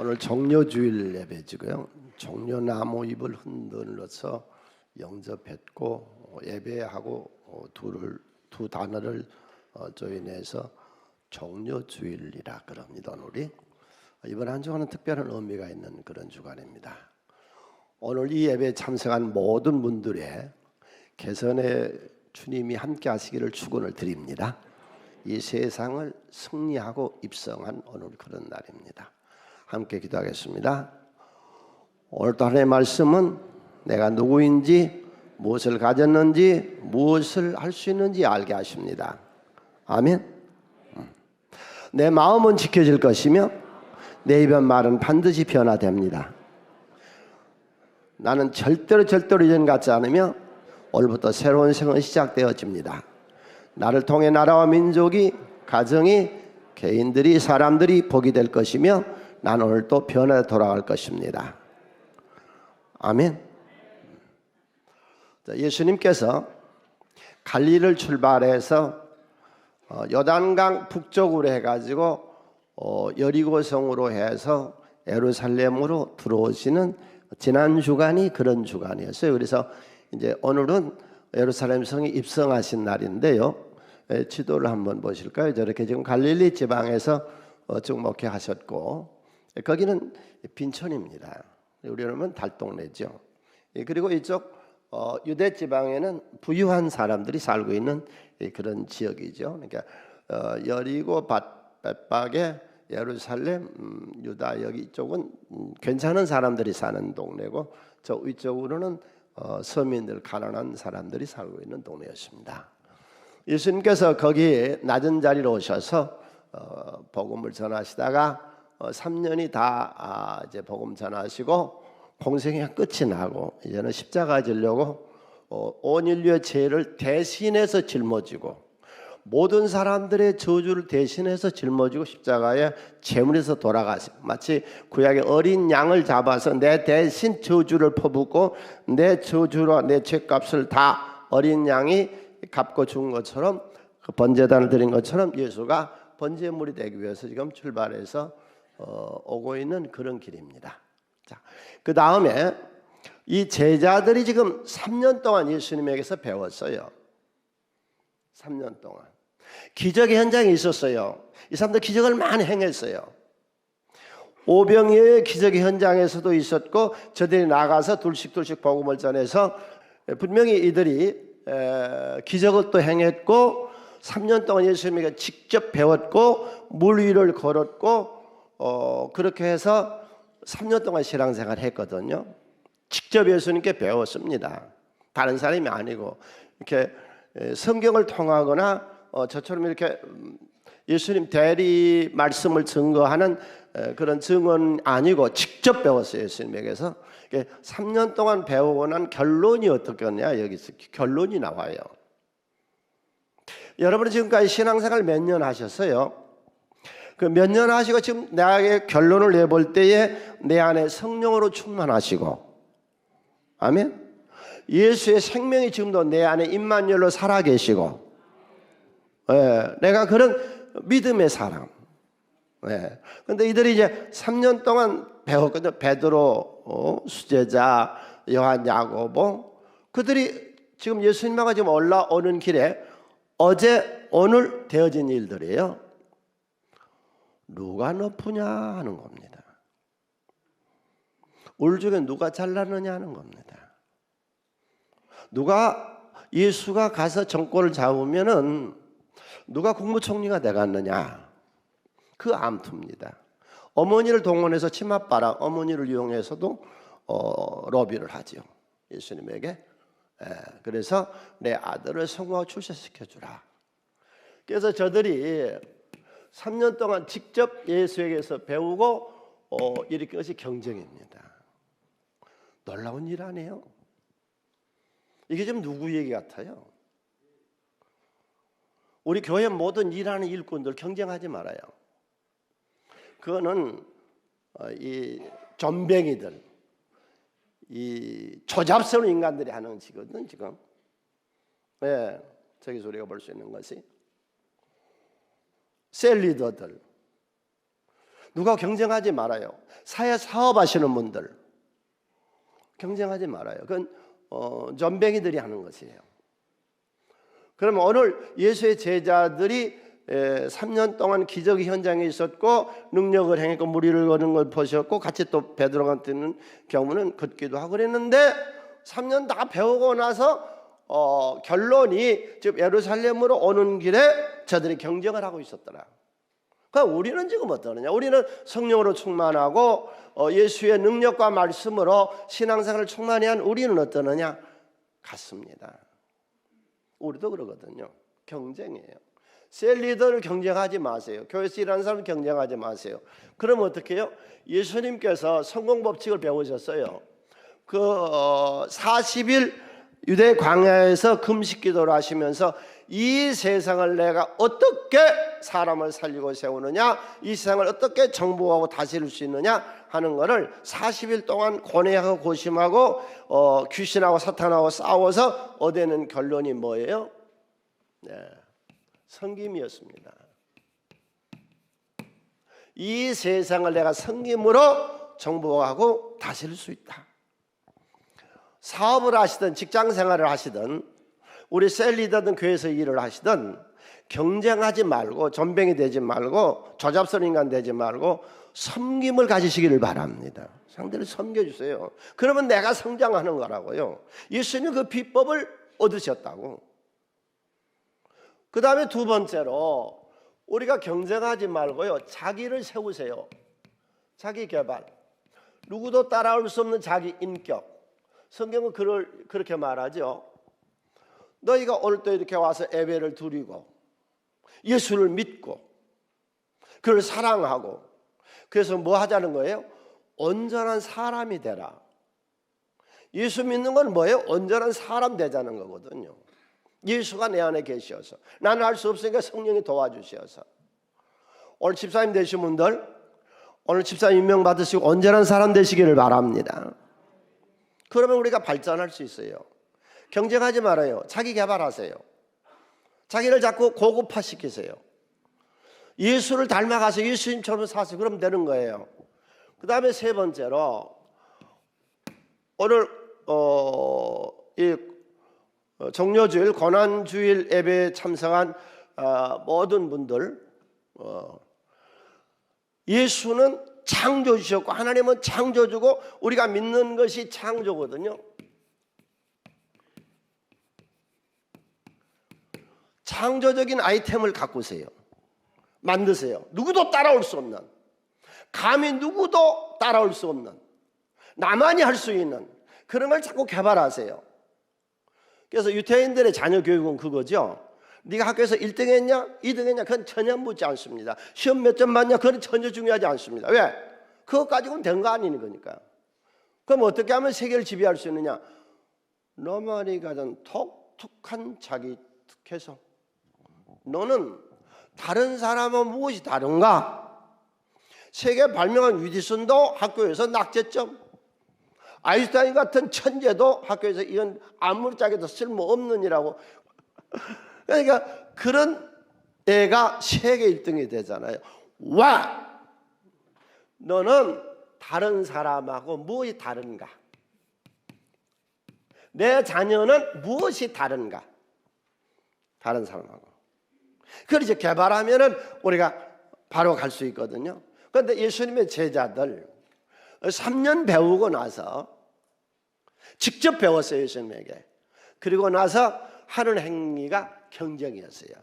오늘 종려주일 예배지고요. 종려나무 잎을 흔들어서 영접했고 예배하고 두 단어를 조인해서 종려주일이라 그럽니다. 오늘이 이번 한 주간은 특별한 의미가 있는 그런 주간입니다. 오늘 이 예배에 참석한 모든 분들의 개선에 주님이 함께 하시기를 축원을 드립니다. 이 세상을 승리하고 입성한 오늘 그런 날입니다. 함께 기도하겠습니다. 오늘도 하나님의 말씀은 내가 누구인지, 무엇을 가졌는지, 무엇을 할 수 있는지 알게 하십니다. 아멘. 내 마음은 지켜질 것이며 내 입의 말은 반드시 변화됩니다. 나는 절대로 이전 같지 않으며 오늘부터 새로운 생은 시작되어집니다. 나를 통해 나라와 민족이, 가정이, 개인들이, 사람들이 복이 될 것이며 나는 오늘 또 변화에 돌아갈 것입니다. 아멘. 예수님께서 갈릴리를 출발해서 요단강 북쪽으로 해가지고 여리고성으로 해서 예루살렘으로 들어오시는 지난 주간이 그런 주간이었어요. 그래서 이제 오늘은 예루살렘 성이 입성하신 날인데요. 지도를 한번 보실까요? 저렇게 지금 갈릴리 지방에서 쭉 목회하셨고 거기는 빈촌입니다. 우리는 달동네죠. 그리고 이쪽 유대 지방에는 부유한 사람들이 살고 있는 그런 지역이죠. 그러니까 여리고 벳박에 예루살렘, 유다 여기 이쪽은 괜찮은 사람들이 사는 동네고 저 위쪽으로는 서민들, 가난한 사람들이 살고 있는 동네였습니다. 예수님께서 거기 낮은 자리로 오셔서 복음을 전하시다가 3년이 다 이제 복음 전하시고 공생의 끝이 나고 이제는 십자가 지려고 온 인류의 죄를 대신해서 짊어지고 모든 사람들의 저주를 대신해서 짊어지고 십자가에 제물에서 돌아가시 마치 구약의 어린 양을 잡아서 내 대신 저주를 퍼붓고 내 저주로 내 죄값을 다 어린 양이 갚고 준 것처럼 그 번제단을 드린 것처럼 예수가 번제물이 되기 위해서 지금 출발해서 오고 있는 그런 길입니다. 자, 그 다음에 이 제자들이 지금 3년 동안 예수님에게서 배웠어요. 3년 동안 기적의 현장이 있었어요. 이 사람들 기적을 많이 행했어요. 오병이어의 기적의 현장에서도 있었고 저들이 나가서 둘씩 복음을 전해서 분명히 이들이 기적을 또 행했고 3년 동안 예수님에게 직접 배웠고 물 위를 걸었고 그렇게 해서 3년 동안 신앙생활을 했거든요. 직접 예수님께 배웠습니다. 다른 사람이 아니고 이렇게 성경을 통하거나 저처럼 이렇게 예수님 대리 말씀을 증거하는 그런 증언 아니고 직접 배웠어요. 예수님에게서 3년 동안 배우고 난 결론이 어떻겠냐, 여기서 결론이 나와요. 여러분은 지금까지 신앙생활 몇 년 하셨어요? 그 몇 년 하시고 지금 나에게 결론을 내볼 때에 내 안에 성령으로 충만하시고, 아멘. 예수의 생명이 지금도 내 안에 임마누엘로 살아계시고, 내가 그런 믿음의 사람. 그런데 이들이 이제 3년 동안 배웠거든요. 베드로, 수제자, 요한, 야고보. 그들이 지금 예수님하고 지금 올라오는 길에 어제 오늘 되어진 일들이에요. 누가 높으냐 하는 겁니다. 우리 중에 누가 잘나느냐 하는 겁니다. 누가 예수가 가서 정권을 잡으면은 누가 국무총리가 되겠느냐, 그 암투입니다. 어머니를 동원해서 치맛바람, 어머니를 이용해서도 로비를 하죠. 예수님에게. 그래서 내 아들을 성공하고 출세시켜주라. 그래서 저들이 3년 동안 직접 예수에게서 배우고 일으킨 것이 경쟁입니다. 놀라운 일 아니에요? 이게 좀 누구 얘기 같아요? 우리 교회 모든 일하는 일꾼들 경쟁하지 말아요. 그거는 이 존뱅이들, 이 조잡스러운 인간들이 하는 짓거든 지금. 저기서 우리가 볼 수 있는 것이 셀리더들, 누가 경쟁하지 말아요. 사회 사업하시는 분들 경쟁하지 말아요. 그건 전뱅이들이 하는 것이에요. 그러면 오늘 예수의 제자들이 3년 동안 기적의 현장에 있었고 능력을 행했고 무리를 거는 걸 보셨고 같이 또 베드로가 뜨는 경우는 걷기도 하고 그랬는데 3년 다 배우고 나서 결론이 지금 예루살렘으로 오는 길에 저들이 경쟁을 하고 있었더라. 그러니까 우리는 지금 어떠느냐? 우리는 성령으로 충만하고 예수의 능력과 말씀으로 신앙생활을 충만히 한 우리는 어떠느냐? 같습니다. 우리도 그러거든요. 경쟁이에요. 셀 리더를 경쟁하지 마세요. 교회에서 일하는 사람을 경쟁하지 마세요. 그러면 어떻게 해요? 예수님께서 성공 법칙을 배우셨어요. 그 40일 유대 광야에서 금식 기도를 하시면서 이 세상을 내가 어떻게 사람을 살리고 세우느냐, 이 세상을 어떻게 정복하고 다스릴 수 있느냐 하는 것을 40일 동안 고뇌하고 고심하고 귀신하고 사탄하고 싸워서 얻어낸 결론이 뭐예요? 네, 섬김이었습니다. 이 세상을 내가 섬김으로 정복하고 다스릴 수 있다. 사업을 하시든 직장 생활을 하시든 우리 셀리더든 교회에서 일을 하시든 경쟁하지 말고 전뱅이 되지 말고 조잡스러운 인간 되지 말고 섬김을 가지시기를 바랍니다. 상대를 섬겨주세요. 그러면 내가 성장하는 거라고요. 예수님 그 비법을 얻으셨다고. 그 다음에 두 번째로 우리가 경쟁하지 말고요, 자기를 세우세요. 자기 개발, 누구도 따라올 수 없는 자기 인격. 성경은 그렇게 말하죠. 너희가 오늘 또 이렇게 와서 예배를 드리고 예수를 믿고 그를 사랑하고 그래서 뭐 하자는 거예요? 온전한 사람이 되라. 예수 믿는 건 뭐예요? 온전한 사람 되자는 거거든요. 예수가 내 안에 계셔서 나는 할 수 없으니까 성령이 도와주셔서. 오늘 집사님 되신 분들 오늘 집사님 임명 받으시고 온전한 사람 되시기를 바랍니다. 그러면 우리가 발전할 수 있어요. 경쟁하지 말아요. 자기 개발하세요. 자기를 자꾸 고급화시키세요. 예수를 닮아가서 예수님처럼 사세요. 그러면 되는 거예요. 그 다음에 세 번째로 오늘 이 종료주일 고난주일 예배에 참석한 모든 분들, 예수는 창조주셨고 하나님은 창조주고 우리가 믿는 것이 창조거든요. 창조적인 아이템을 가꾸세요. 만드세요. 누구도 따라올 수 없는, 감히 누구도 따라올 수 없는, 나만이 할 수 있는 그런 걸 자꾸 개발하세요. 그래서 유태인들의 자녀 교육은 그거죠. 네가 학교에서 1등 했냐 2등 했냐 그건 전혀 묻지 않습니다. 시험 몇 점 맞냐 그건 전혀 중요하지 않습니다. 왜? 그것 가지고는 된 거 아닌 거니까. 그럼 어떻게 하면 세계를 지배할 수 있느냐? 너만이 가진 독특한 자기 특혜성. 너는 다른 사람은 무엇이 다른가? 세계 발명한 위디슨도 학교에서 낙제점, 아인슈타인 같은 천재도 학교에서 이건 아무짝에도 쓸모없는이라고. 그러니까 그런 애가 세계 1등이 되잖아요. 와! 너는 다른 사람하고 무엇이 다른가? 내 자녀는 무엇이 다른가? 다른 사람하고. 그걸 이제 개발하면은 우리가 바로 갈 수 있거든요. 그런데 예수님의 제자들 3년 배우고 나서 직접 배웠어요, 예수님에게. 그리고 나서 하는 행위가 경쟁이었어요.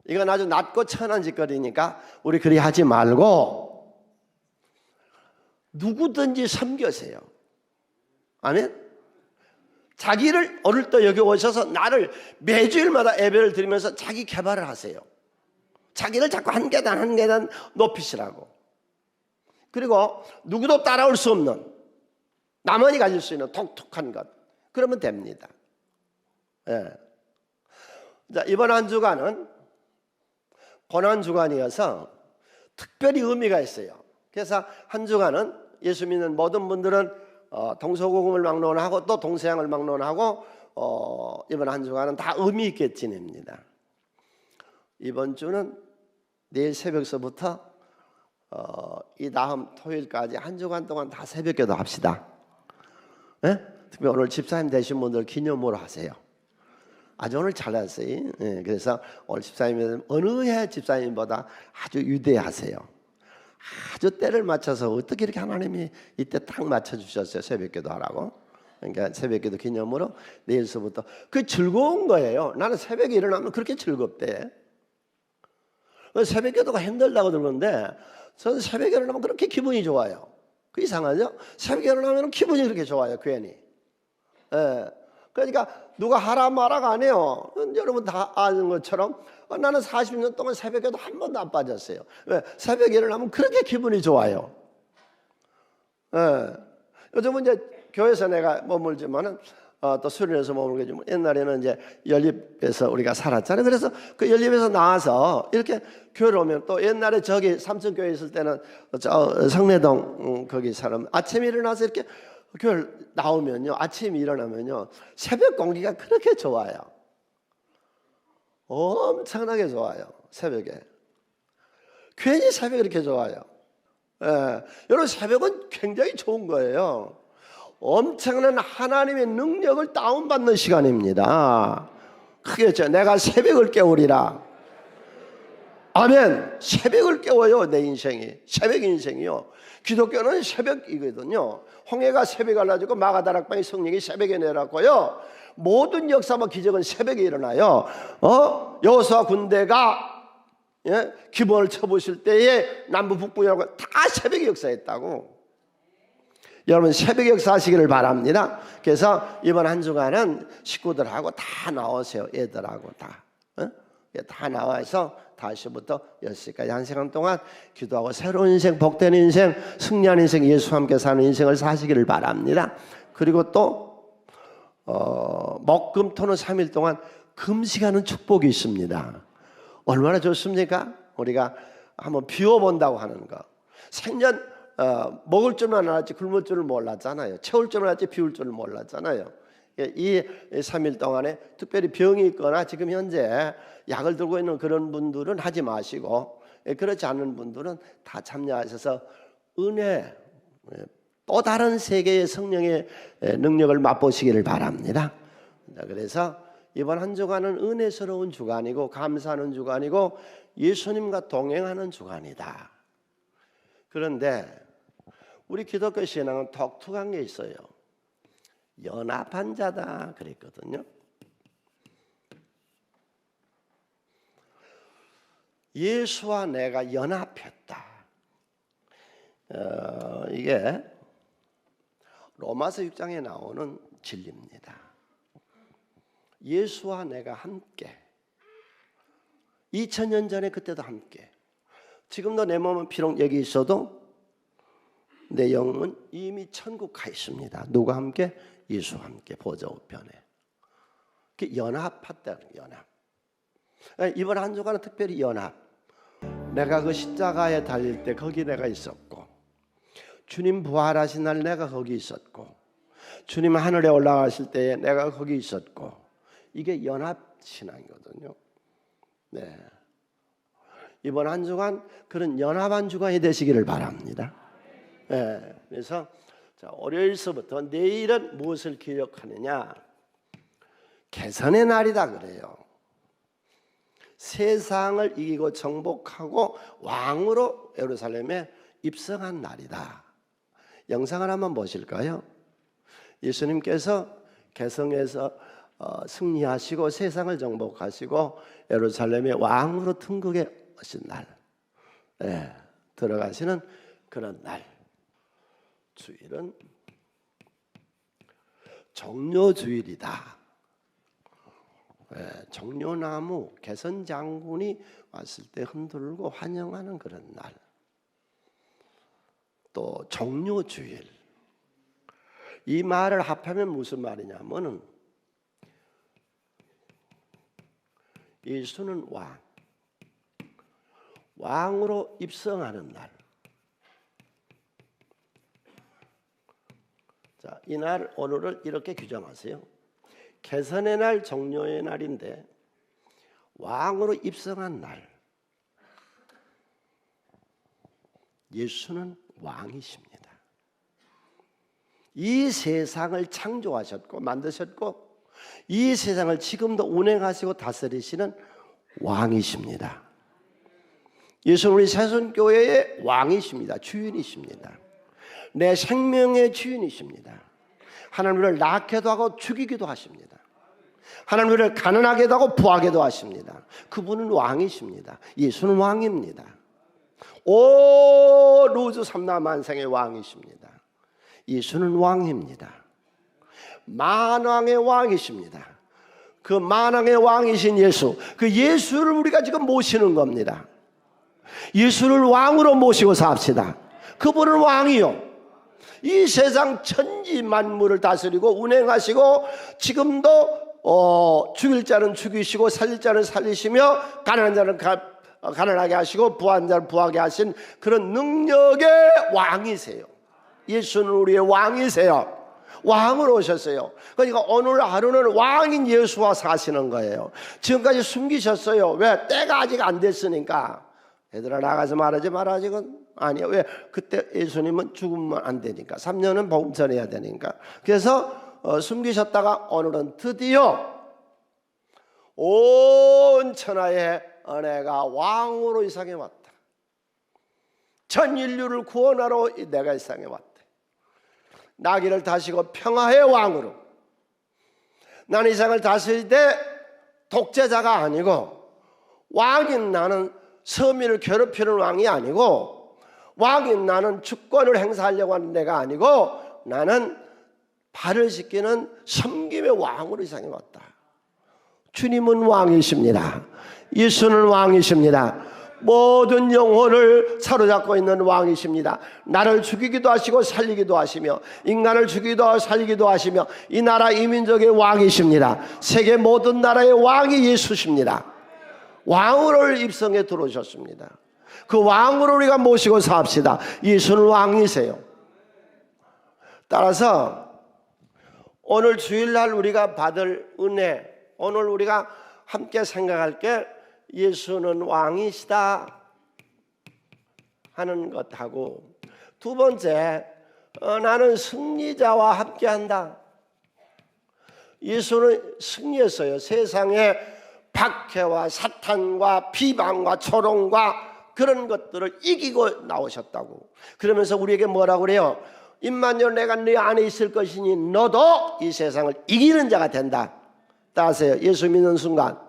이건 아주 낮고 천한 짓거리니까 우리 그리 하지 말고 누구든지 섬겨세요. 아멘? 자기를 오늘 또 여기 오셔서 나를 매주일마다 예배를 드리면서 자기 개발을 하세요. 자기를 자꾸 한 계단 한 계단 높이시라고. 그리고 누구도 따라올 수 없는, 나만이 가질 수 있는 독특한 것, 그러면 됩니다. 예. 자, 이번 한 주간은 고난 주간이어서 특별히 의미가 있어요. 그래서 한 주간은 예수 믿는 모든 분들은 동서고금을 막론하고 또 동서양을 막론하고 이번 한 주간은 다 의미 있게 지냅니다. 이번 주는 내일 새벽서부터 이 다음 토요일까지 한 주간 동안 다 새벽기도 합시다. 예? 특히 오늘 집사님 되신 분들 기념으로 하세요. 아주 오늘 잘났어요. 예, 그래서 오늘 집사님은 어느 해 집사님보다 아주 위대하세요. 아주 때를 맞춰서 어떻게 이렇게 하나님이 이때 딱 맞춰주셨어요. 새벽기도 하라고. 그러니까 새벽기도 기념으로 내일서부터 그 즐거운 거예요. 나는 새벽에 일어나면 그렇게 즐겁대. 새벽기도가 힘들다고 들었는데 저는 새벽에 일어나면 그렇게 기분이 좋아요. 그 이상하죠? 새벽에 일어나면 기분이 그렇게 좋아요. 괜히. 예. 그러니까 누가 하라 마라가 안 해요. 여러분 다 아는 것처럼 나는 40년 동안 새벽에도 한 번도 안 빠졌어요. 왜? 새벽에 일어나면 그렇게 기분이 좋아요. 예. 요즘은 이제 교회에서 내가 머물지만은 또 수련회에서 머물겠지만 옛날에는 이제 연립에서 우리가 살았잖아요. 그래서 그 연립에서 나와서 이렇게 교회를 오면 또 옛날에 저기 삼성교회 있을 때는 저 성내동 거기 사람 아침에 일어나서 이렇게 교회 나오면요, 아침에 일어나면요 새벽 공기가 그렇게 좋아요. 엄청나게 좋아요. 새벽에 괜히 새벽이 이렇게 좋아요. 예. 여러분 새벽은 굉장히 좋은 거예요. 엄청난 하나님의 능력을 다운받는 시간입니다. 크겠죠. 내가 새벽을 깨우리라. 아멘. 새벽을 깨워요. 내 인생이. 새벽 인생이요. 기독교는 새벽이거든요. 홍해가 새벽에 갈라지고 마가다락방의 성령이 새벽에 내려왔고요. 모든 역사와 기적은 새벽에 일어나요. 여호수아 군대가 기본을 쳐보실 때에 남부 북부라고 다 새벽에 역사했다고. 여러분 새벽 역사하시기를 바랍니다. 그래서 이번 한 주간은 식구들하고 다 나오세요. 애들하고 다 나와서 5시부터 10시까지 한 시간 동안 기도하고 새로운 인생, 복된 인생, 승리한 인생, 예수와 함께 사는 인생을 사시기를 바랍니다. 그리고 또 목금토는 3일 동안 금식하는 축복이 있습니다. 얼마나 좋습니까? 우리가 한번 비워본다고 하는 거. 생전 먹을 줄만 알았지 굶을 줄을 몰랐잖아요. 채울 줄을 알았지 비울 줄을 몰랐잖아요. 이 3일 동안에 특별히 병이 있거나 지금 현재 약을 들고 있는 그런 분들은 하지 마시고, 그렇지 않은 분들은 다 참여하셔서 은혜, 또 다른 세계의 성령의 능력을 맛보시기를 바랍니다. 그래서 이번 한 주간은 은혜스러운 주간이고 감사하는 주간이고 예수님과 동행하는 주간이다. 그런데 우리 기독교 신앙은 독특한 게 있어요. 연합한 자다 그랬거든요. 예수와 내가 연합했다. 이게 로마서 6장에 나오는 진리입니다. 예수와 내가 함께 2000년 전에 그때도 함께 지금도 내 몸은 비록 여기 있어도 내 영은 이미 천국 가 있습니다. 누가 함께? 예수와 함께 보좌 우편에. 연합했다. 연합. 이번 한 주간은 특별히 연합. 내가 그 십자가에 달릴 때 거기 내가 있었고, 주님 부활하신 날 내가 거기 있었고, 주님 하늘에 올라가실 때에 내가 거기 있었고, 이게 연합 신앙이거든요. 네. 이번 한 주간 그런 연합한 주간이 되시기를 바랍니다. 네. 그래서 월요일서부터 내일은 무엇을 기억하느냐? 개선의 날이다 그래요. 세상을 이기고 정복하고 왕으로 예루살렘에 입성한 날이다. 영상을 한번 보실까요? 예수님께서 개성에서 승리하시고 세상을 정복하시고 예루살렘의 왕으로 등극해 오신 날, 들어가시는 그런 날. 주일은 종려주일이다. 종려나무 개선장군이 왔을 때 흔들고 환영하는 그런 날. 또 종려주일. 이 말을 합하면 무슨 말이냐면은 예수는 왕으로 입성하는 날. 자, 이날 오늘을 이렇게 규정하세요. 개선의 날, 종려의 날인데 왕으로 입성한 날. 예수는 왕이십니다. 이 세상을 창조하셨고 만드셨고 이 세상을 지금도 운행하시고 다스리시는 왕이십니다. 예수는 우리 새손교회의 왕이십니다. 주인이십니다. 내 생명의 주인이십니다. 하나님 우리를 낳기도 하고 죽이기도 하십니다. 하나님 우리를 가난하게도 하고 부하게도 하십니다. 그분은 왕이십니다. 예수는 왕입니다. 오 루즈 삼라만상의 왕이십니다. 예수는 왕입니다. 만왕의 왕이십니다. 그 만왕의 왕이신 예수, 그 예수를 우리가 지금 모시는 겁니다. 예수를 왕으로 모시고 삽시다. 그분은 왕이요, 이 세상 천지 만물을 다스리고 운행하시고 지금도 죽일 자는 죽이시고 살릴 자는 살리시며 가난한 자는 가난하게 하시고 부한 자를 부하게 하신 그런 능력의 왕이세요. 예수는 우리의 왕이세요. 왕으로 오셨어요. 그러니까 오늘 하루는 왕인 예수와 사시는 거예요. 지금까지 숨기셨어요. 왜? 때가 아직 안 됐으니까. 얘들아 나가서 말하지 마라. 아직은 아니야. 왜? 그때 예수님은 죽으면 안 되니까. 3년은 복음 전해야 되니까. 그래서 숨기셨다가 오늘은 드디어 온 천하의 은혜가 왕으로 이 세상에 왔다. 전 인류를 구원하러 내가 이 세상에 왔다. 나귀를 다시고 평화의 왕으로. 나는 이 세상을 다스릴 때 독재자가 아니고, 왕인 나는 서민을 괴롭히는 왕이 아니고, 왕인 나는 주권을 행사하려고 하는 데가 아니고, 나는 발을 씻기는 섬김의 왕으로 이 세상에 왔다. 주님은 왕이십니다. 예수는 왕이십니다. 모든 영혼을 사로잡고 있는 왕이십니다. 나를 죽이기도 하시고 살리기도 하시며 인간을 죽이기도 하고 살리기도 하시며 이 나라 이민족의 왕이십니다. 세계 모든 나라의 왕이 예수십니다. 왕으로 입성에 들어오셨습니다. 그 왕으로 우리가 모시고 삽시다. 예수는 왕이세요. 따라서 오늘 주일날 우리가 받을 은혜, 오늘 우리가 함께 생각할 게 예수는 왕이시다 하는 것하고, 두 번째 나는 승리자와 함께한다. 예수는 승리했어요. 세상의 박해와 사탄과 비방과 조롱과 그런 것들을 이기고 나오셨다고. 그러면서 우리에게 뭐라고 그래요? 임마누엘 내가 네 안에 있을 것이니 너도 이 세상을 이기는 자가 된다. 따라서요, 예수 믿는 순간,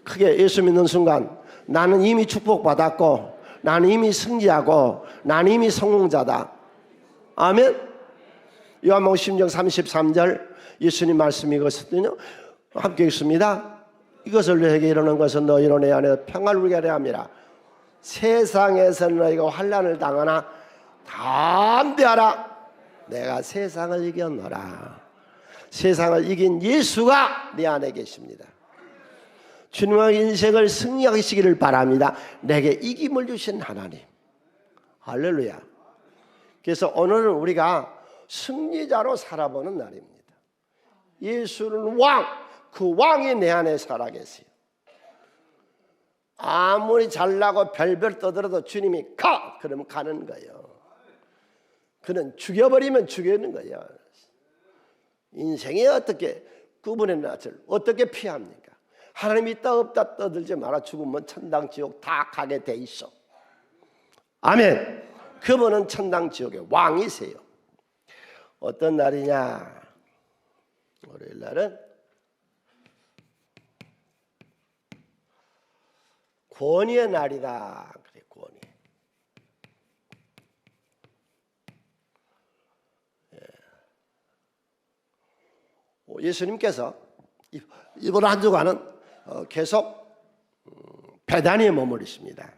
크게 예수 믿는 순간 나는 이미 축복받았고 나는 이미 승리하고 나는 이미 성공자다. 아멘. 요한복음 10장 33절 예수님 말씀이거든요. 함께 읽습니다. 이것을 너에게 이루는 것은 너희로 내 안에 평화를 누리게 하려 함이라. 세상에서 너희가 환난을 당하나 담대하라. 내가 세상을 이겼노라. 세상을 이긴 예수가 내 안에 계십니다. 주님의 인생을 승리하시기를 바랍니다. 내게 이김을 주신 하나님. 할렐루야. 그래서 오늘은 우리가 승리자로 살아보는 날입니다. 예수는 왕, 그 왕이 내 안에 살아계세요. 아무리 잘나고 별별 떠들어도 주님이 가! 그러면 가는 거예요. 그는 죽여버리면 죽이는 거예요. 인생이 어떻게 구분의 낯을 어떻게 피합니까? 하나님이 있다 없다 떠들지 마라. 죽으면 천당 지옥 다 가게 돼 있어. 아멘. 그분은 천당 지옥의 왕이세요. 어떤 날이냐? 월요일 날은 권위의 날이다. 그래, 권위. 예수님께서 이번 한 주간은 계속 베다니에 머무르십니다.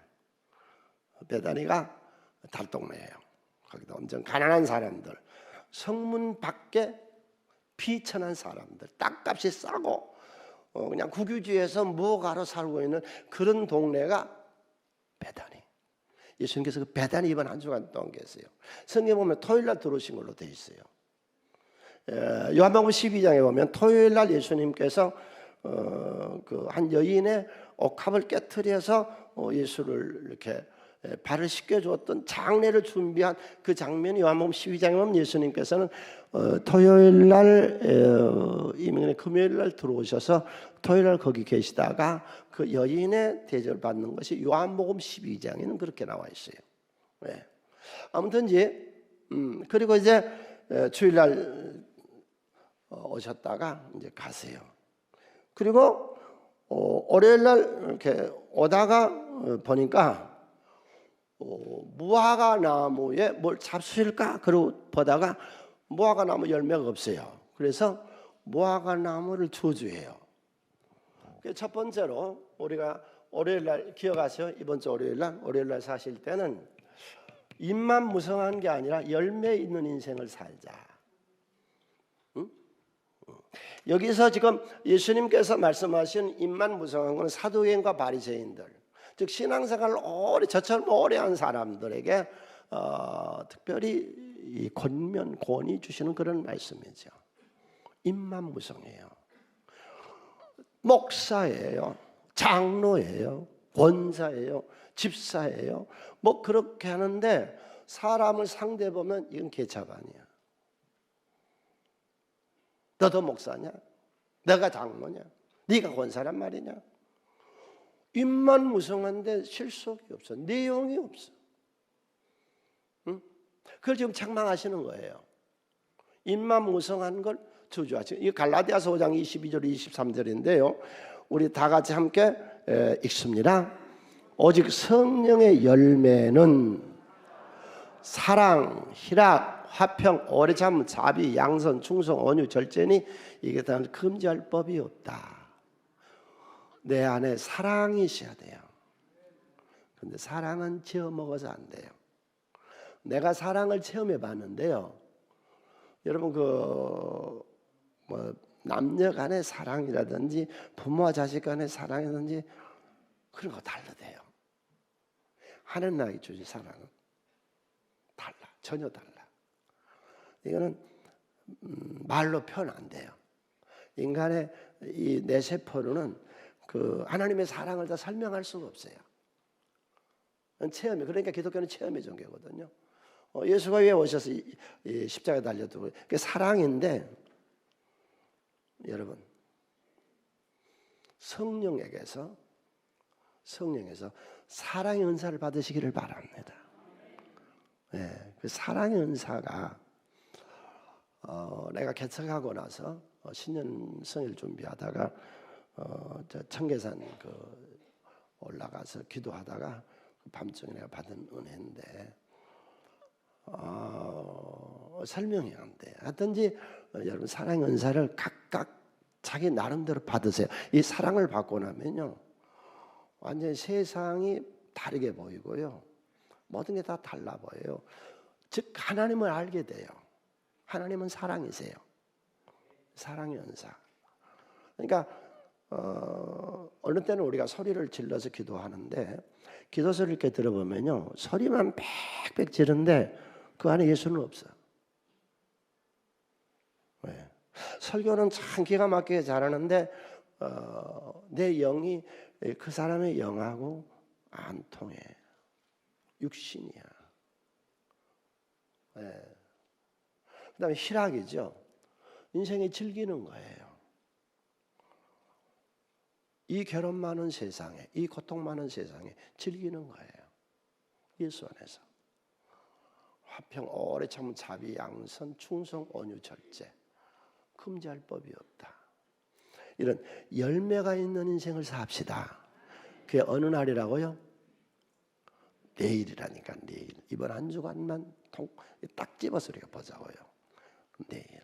베다니가 달동네예요. 거기도 엄청 가난한 사람들, 성문 밖에 비천한 사람들, 땅값이 싸고 그냥 국유지에서 무가로 살고 있는 그런 동네가 베다니. 예수님께서 그 베다니 이번 한 주간 동안 계세요. 성경에 보면 토요일날 들어오신 걸로 되어 있어요. 요한복음 12장에 보면 토요일날 예수님께서 그 한 여인의 옥합을 깨트려서 예수를 이렇게 발을 씻겨주었던 장례를 준비한 그 장면이 요한복음 12장에 보면 예수님께서는 토요일 날 이민의 금요일 날 들어오셔서 토요일 날 거기 계시다가 그 여인의 대접을 받는 것이 요한복음 12장에는 그렇게 나와 있어요. 네. 아무튼지 그리고 이제 주일 날 오셨다가 이제 가세요. 그리고 월요일 날 이렇게 오다가 보니까 무화과 나무에 뭘 잡수실까? 그러고 보다가 무화과 나무 열매가 없어요. 그래서 무화과 나무를 저주해요. 첫 번째로 우리가 월요일 날 기억하세요? 이번 주 월요일 날 사실 때는 입만 무성한 게 아니라 열매 있는 인생을 살자. 응? 여기서 지금 예수님께서 말씀하신 입만 무성한 건 사두개인과 바리새인들, 즉 신앙생활을 저처럼 오래 한 사람들에게 특별히 이 권위 주시는 그런 말씀이죠. 입만 무성해요. 목사예요, 장로예요, 권사예요, 집사예요. 뭐 그렇게 하는데 사람을 상대해 보면 이건 개차반이야. 너도 목사냐? 내가 장로냐? 네가 권사란 말이냐? 입만 무성한데 실속이 없어. 내용이 없어. 응? 그걸 지금 책망하시는 거예요. 입만 무성한 걸 저주하시고. 이 갈라디아서 5장 22절 23절인데요. 우리 다 같이 함께 읽습니다. 오직 성령의 열매는 사랑, 희락, 화평, 오래 참음, 자비, 양선, 충성, 온유, 절제니 이게 다 금지할 법이 없다. 내 안에 사랑이 있어야 돼요. 근데 사랑은 지어 먹어서 안 돼요. 내가 사랑을 체험해 봤는데요. 여러분 남녀 간의 사랑이라든지 부모와 자식 간의 사랑이라든지 그런 거 다르대요. 하나님이 주신 사랑은 달라. 전혀 달라. 이거는 말로 표현 안 돼요. 인간의 이 뇌세포로는 그 하나님의 사랑을 다 설명할 수가 없어요. 체험이. 그러니까 기독교는 체험의 종교거든요. 예수가 왜 오셔서 이 십자가에 달려두고 그게 사랑인데, 여러분 성령에게서 사랑의 은사를 받으시기를 바랍니다. 네, 그 사랑의 은사가 내가 개척하고 나서 신년 성일 준비하다가 청계산 올라가서 기도하다가 밤중에 내가 받은 은혜인데 설명이 안 돼. 하든지 여러분 사랑의 은사를 각각 자기 나름대로 받으세요. 이 사랑을 받고 나면요 완전히 세상이 다르게 보이고요. 모든 게 다 달라 보여요. 즉 하나님을 알게 돼요. 하나님은 사랑이세요. 사랑의 은사. 그러니까 어느 때는 우리가 소리를 질러서 기도하는데 기도 소리를 이렇게 들어보면요 소리만 빽빽 지르는데 그 안에 예수는 없어. 왜? 설교는 참 기가 막히게 잘하는데 내 영이 그 사람의 영하고 안 통해. 육신이야. 네. 그다음에 희락이죠. 인생이 즐기는 거예요. 이 괴로움 많은 세상에, 이 고통 많은 세상에 즐기는 거예요. 예수 안에서. 화평, 오래 참은 자비, 양선, 충성, 온유, 절제. 금지할 법이 없다. 이런 열매가 있는 인생을 삽시다. 그게 어느 날이라고요? 내일이라니까. 내일. 이번 한 주간만 딱 집어서 우리가 보자고요. 내일.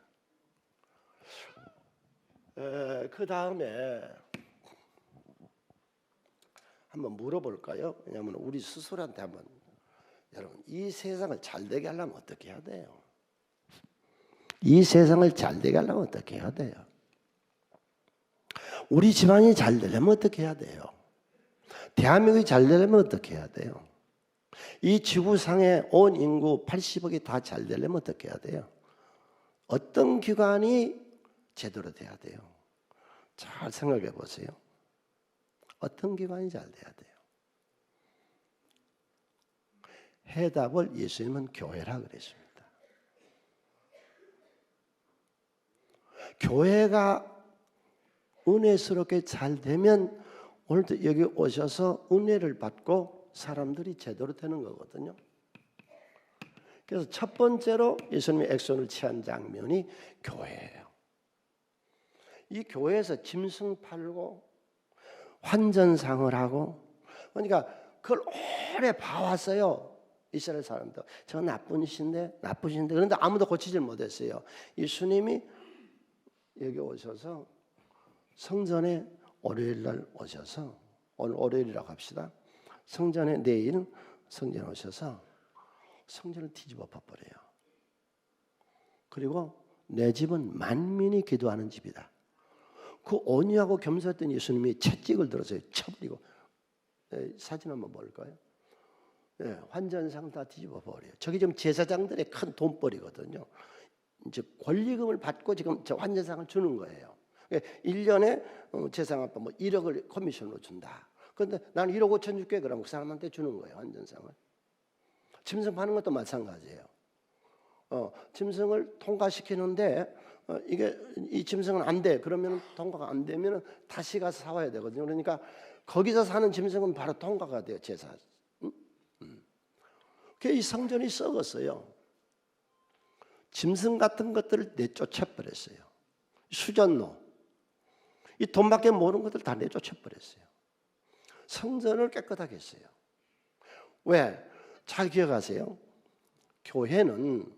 그 다음에 한번 물어볼까요? 왜냐하면 우리 스스로한테 한번, 여러분 이 세상을 잘되게 하려면 어떻게 해야 돼요? 이 세상을 잘되게 하려면 어떻게 해야 돼요? 우리 집안이 잘 되려면 어떻게 해야 돼요? 대한민국이 잘 되려면 어떻게 해야 돼요? 이 지구상의 온 인구 80억이 다 잘 되려면 어떻게 해야 돼요? 어떤 기관이 제대로 돼야 돼요? 잘 생각해 보세요. 어떤 기관이 잘 돼야 돼요? 해답을 예수님은 교회라 그랬습니다. 교회가 은혜스럽게 잘 되면 오늘도 여기 오셔서 은혜를 받고 사람들이 제대로 되는 거거든요. 그래서 첫 번째로 예수님이 액션을 취한 장면이 교회예요. 이 교회에서 짐승 팔고 환전상을 하고, 그러니까 그걸 오래 봐왔어요. 이스라엘 사람도 저 나쁘신데 그런데 아무도 고치질 못했어요. 예수님이 여기 오셔서 성전에 월요일날 오셔서, 오늘 월요일이라고 합시다. 성전에 내일 성전에 오셔서 성전을 뒤집어 버려요. 그리고 내 집은 만민이 기도하는 집이다. 그 온유하고 겸손했던 예수님이 채찍을 들어서 쳐버리고, 사진 한번 볼까요? 환전상 다 뒤집어 버려요. 저게 지금 제사장들의 큰 돈벌이거든요. 이제 권리금을 받고 지금 저 환전상을 주는 거예요. 1년에 제사장한테 뭐 1억을 커미션으로 준다. 그런데 나는 1억 5천 줄게. 그럼 그 사람한테 주는 거예요, 환전상을. 짐승 파는 것도 마찬가지예요. 짐승을 통과시키는데 이게 이 짐승은 안 돼. 그러면 통과가 안 되면 다시 가서 사와야 되거든요. 그러니까 거기서 사는 짐승은 바로 통과가 돼요, 제사. 이 성전이 썩었어요. 짐승 같은 것들을 내쫓아 버렸어요. 수전노, 이 돈밖에 모르는 것들 다 내쫓아 버렸어요. 성전을 깨끗하게 했어요. 왜? 잘 기억하세요. 교회는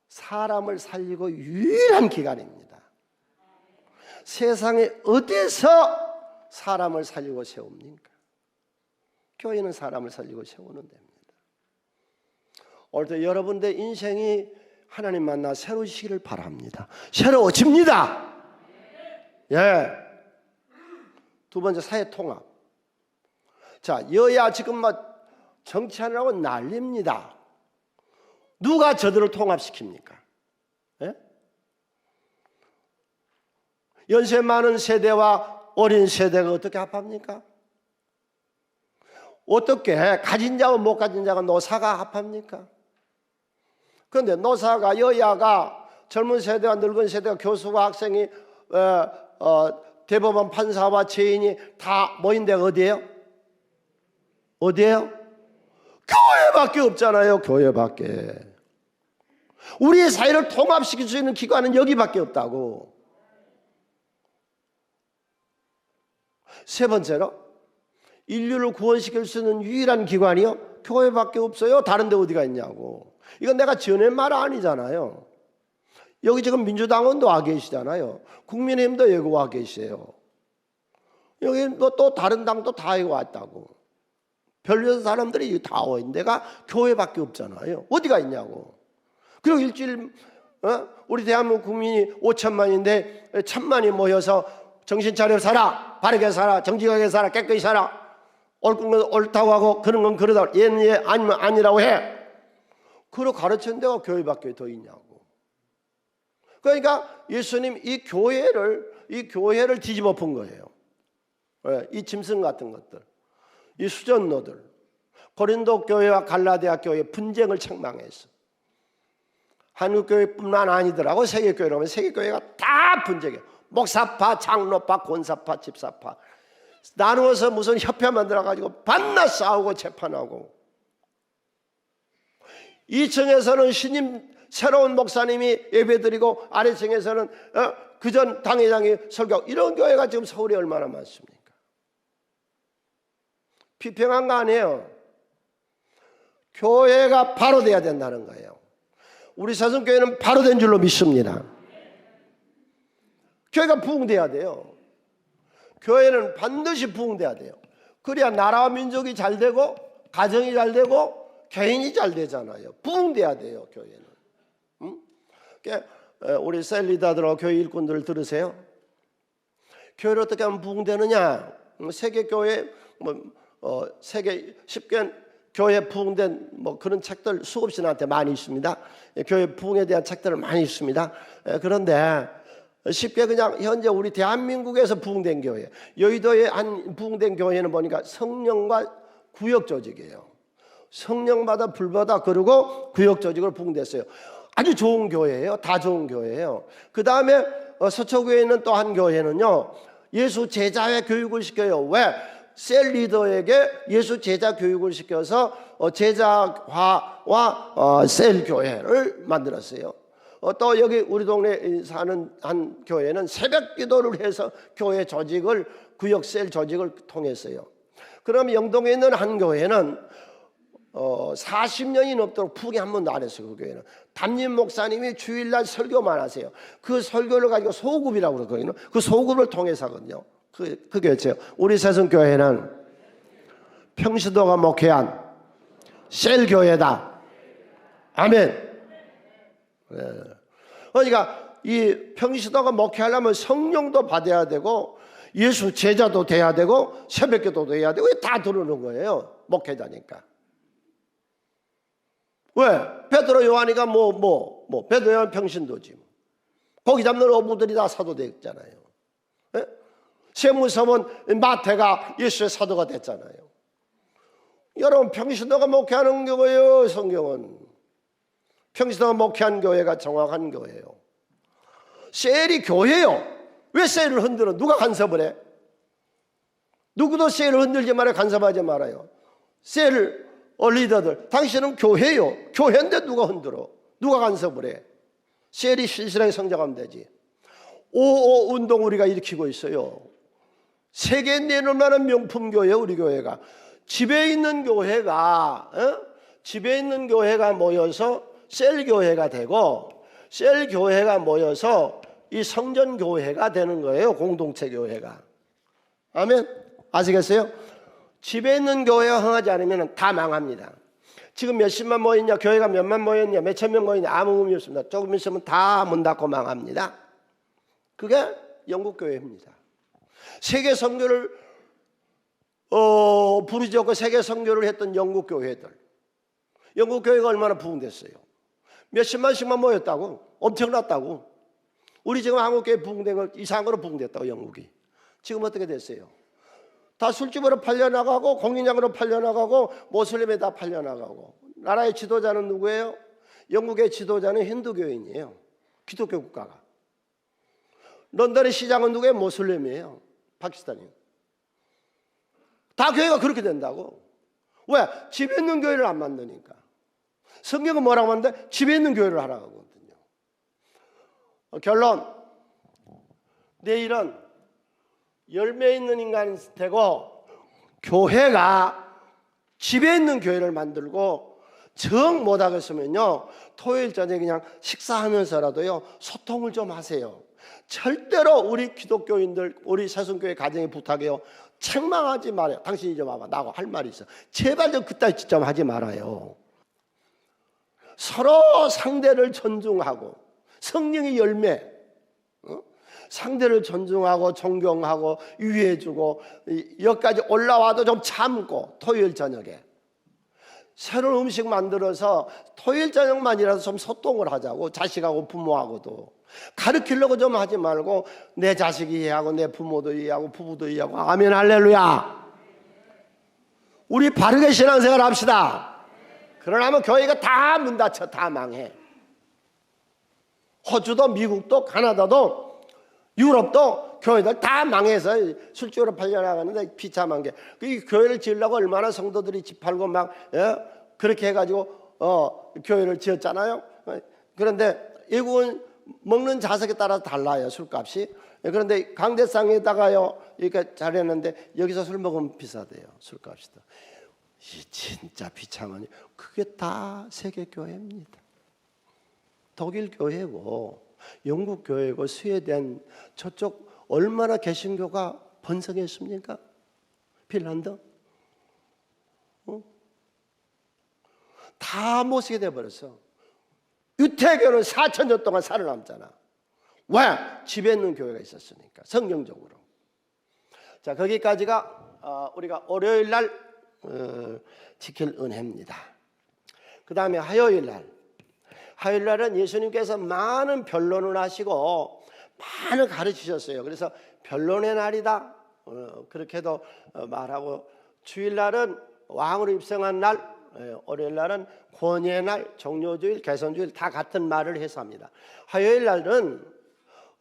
사람을 살리고 유일한 기관입니다. 세상에 어디서 사람을 살리고 세웁니까? 교회는 사람을 살리고 세우는 데입니다. 오늘도 여러분들 인생이 하나님 만나 새로우시기를 바랍니다. 새로워집니다. 예. 두 번째, 사회 통합. 자, 여야 지금 막 정치하느라고 난립니다. 누가 저들을 통합시킵니까? 예? 연세 많은 세대와 어린 세대가 어떻게 합합니까? 어떻게 가진 자와 못 가진 자가 노사가 합합니까? 그런데 노사가, 여야가, 젊은 세대와 늙은 세대가, 교수와 학생이, 대법원 판사와 죄인이 다 모인 데가 어디예요? 어디예요? 교회밖에 없잖아요. 교회밖에. 우리의 사회를 통합시킬 수 있는 기관은 여기밖에 없다고. 세 번째로, 인류를 구원시킬 수 있는 유일한 기관이요? 교회밖에 없어요. 다른 데 어디가 있냐고. 이건 내가 지어낸 말 아니잖아요. 여기 지금 민주당은 와 계시잖아요. 국민의힘도 여기 와 계세요. 여기 또 다른 당도 다 여기 왔다고. 별별 사람들이 다 와 있는 데가 교회밖에 없잖아요. 어디가 있냐고. 그리고 일주일 우리 대한민국 국민이 5천만인데 1,000만이 모여서 정신 차려 살아, 바르게 살아, 정직하게 살아, 깨끗이 살아, 옳은 건 옳다고 하고 그런 건 그러다, 얘는 얘 아니면 아니라고 해. 그러 가르치는 데가 교회밖에 더 있냐고. 그러니까 예수님 이 교회를 뒤집어 푼 거예요. 이 짐승 같은 것들, 이 수전노들, 고린도 교회와 갈라디아 교회 분쟁을 책망했어. 한국 교회뿐만 아니더라고. 세계 교회라면 세계 교회가 다 분쟁해. 목사파, 장로파, 권사파, 집사파 나누어서 무슨 협회 만들어 가지고 반나 싸우고 재판하고. 2층에서는 신임 새로운 목사님이 예배드리고 아래층에서는 그전 당회장이 설교. 이런 교회가 지금 서울에 얼마나 많습니까? 비평한 거 아니에요. 교회가 바로 돼야 된다는 거예요. 우리 사성교회는 바로 된 줄로 믿습니다. 교회가 부흥돼야 돼요. 교회는 반드시 부흥돼야 돼요. 그래야 나라와 민족이 잘 되고 가정이 잘 되고 개인이 잘 되잖아요. 부흥돼야 돼요. 교회는. 우리 셀리다들하고 교회 일꾼들 들으세요. 교회를 어떻게 하면 부흥되느냐. 세계교회 세계 10개 교회 부흥된 그런 책들 수없이 나한테 많이 있습니다. 교회 부흥에 대한 책들을 많이 있습니다. 그런데 쉽게 그냥 현재 우리 대한민국에서 부흥된 교회, 여의도에 한 부흥된 교회는 보니까 성령과 구역 조직이에요. 성령마다 불보다 그리고 구역 조직으로 부흥됐어요. 아주 좋은 교회예요. 다 좋은 교회예요. 그 다음에 서초구에 있는 또 한 교회는요, 예수 제자회 교육을 시켜요. 왜? 셀 리더에게 예수 제자 교육을 시켜서 제자화와 셀 교회를 만들었어요. 또 여기 우리 동네에 사는 한 교회는 새벽 기도를 해서 교회 조직을, 구역 셀 조직을 통했어요. 그럼 영동에 있는 한 교회는 40년이 넘도록 부흥이 한 번도 안 했어요. 그 교회는 담임 목사님이 주일날 설교만 하세요. 그 설교를 가지고 소급이라고 그러거든요. 그 소급을 통해서 하거든요. 그 교회죠. 우리 세성교회는 평시도가 목회한 셀 교회다. 아멘. 네. 그러니까 이 평시도가 목회하려면 성령도 받아야 되고 예수 제자도 돼야 되고 새벽기도도 해야 되고 다 들어오는 거예요. 목회자니까. 왜? 베드로 요한이가 베드로 요한 평신도지. 고기 잡는 어부들이 다 사도 됐잖아요. 네? 세무섬은 마태가 예수의 사도가 됐잖아요. 여러분, 평신도가 목회하는 교회예요. 성경은 평신도가 목회한 교회가 정확한 교회예요. 셀이 교회예요. 왜 셀을 흔들어? 누가 간섭을 해? 누구도 셀을 흔들지 말아요. 간섭하지 말아요. 셀 리더들, 당신은 교회요. 교회인데 누가 흔들어? 누가 간섭을 해? 셀이 실실하게 성장하면 되지. 5.5 운동 우리가 일으키고 있어요. 세계에 내놓을 만한 명품 교회예요. 우리 교회가 집에 있는 교회가 모여서 셀 교회가 되고, 셀 교회가 모여서 이 성전 교회가 되는 거예요. 공동체 교회가. 아멘. 아시겠어요? 집에 있는 교회가 흥하지 않으면 다 망합니다. 지금 몇십만 모였냐, 교회가 몇만 모였냐, 몇천 명 모였냐, 아무 의미 없습니다. 조금 있으면 다 문 닫고 망합니다. 그게 영국 교회입니다. 세계 선교를 부르짖고 세계 선교를 했던 영국 교회들, 영국 교회가 얼마나 부흥됐어요. 몇십만씩만 모였다고, 엄청났다고. 우리 지금 한국교회 부흥된 걸 이상으로 부흥됐다고. 영국이 지금 어떻게 됐어요? 다 술집으로 팔려나가고 공인장으로 팔려나가고 모슬림에 다 팔려나가고. 나라의 지도자는 누구예요? 영국의 지도자는 힌두교인이에요. 기독교 국가가. 런던의 시장은 누구예요? 모슬림이에요. 파키스탄이에요. 다 교회가 그렇게 된다고. 왜? 집에 있는 교회를 안 만드니까. 성경은 뭐라고 하는데? 집에 있는 교회를 하라고 하거든요. 결론, 내일은 열매 있는 인간이 되고 교회가 집에 있는 교회를 만들고, 정 못하겠으면요 토요일 저녁에 그냥 식사하면서라도요 소통을 좀 하세요. 절대로 우리 기독교인들, 우리 세성교회 가정에 부탁해요. 책망하지 말아요. 당신이 좀 와봐, 나하고 할 말이 있어. 제발 좀 그따위 좀 하지 말아요. 서로 상대를 존중하고, 성령의 열매, 상대를 존중하고 존경하고 유의해주고, 여기까지 올라와도 좀 참고, 토요일 저녁에 새로운 음식 만들어서 토요일 저녁만이라도 좀 소통을 하자고. 자식하고 부모하고도 가르치려고 좀 하지 말고 내 자식이 이해하고 내 부모도 이해하고 부부도 이해하고. 아멘 할렐루야. 우리 바르게 신앙생활 합시다. 그러나면 교회가 다 문 닫혀, 다 망해. 호주도 미국도 가나다도 유럽도 교회들 다 망해서 술집으로 팔려나가는데 비참한 게, 이 교회를 지으려고 얼마나 성도들이 집 팔고 막 그렇게 해가지고 교회를 지었잖아요. 그런데 외국은 먹는 자석에 따라서 달라요, 술값이. 그런데 강대상에다가요 이렇게 잘했는데 여기서 술 먹으면 비싸대요, 술값이. 이 진짜 비참하니. 그게 다 세계 교회입니다. 독일 교회고 영국 교회고 스웨덴 저쪽 얼마나 개신교가 번성했습니까? 핀란드? 다 못쓰게 돼버렸어. 유태교는 4,000년 동안 살아남잖아. 왜? 집에 있는 교회가 있었으니까, 성경적으로. 자, 거기까지가 우리가 월요일 날 지킬 은혜입니다. 그 다음에 화요일 날은 예수님께서 많은 변론을 하시고 많은 가르치셨어요. 그래서 변론의 날이다 그렇게도 말하고, 주일날은 왕으로 입성한 날, 월요일 날은 권위의 날, 종료주일, 개선주일 다 같은 말을 해서 합니다. 화요일 날은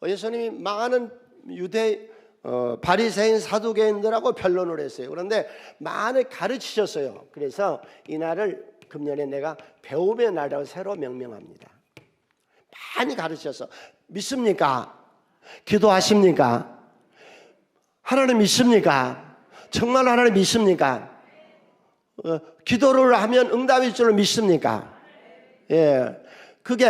예수님이 많은 유대 바리새인 사두개인들하고 변론을 했어요. 그런데 많이 가르치셨어요. 그래서 이 날을 금년에 내가 배움의 날이라고 새로 명명합니다. 많이 가르치셔서 믿습니까? 기도하십니까? 하나님 믿습니까? 정말 하나님 믿습니까? 기도를 하면 응답일 줄로 믿습니까? 예, 그게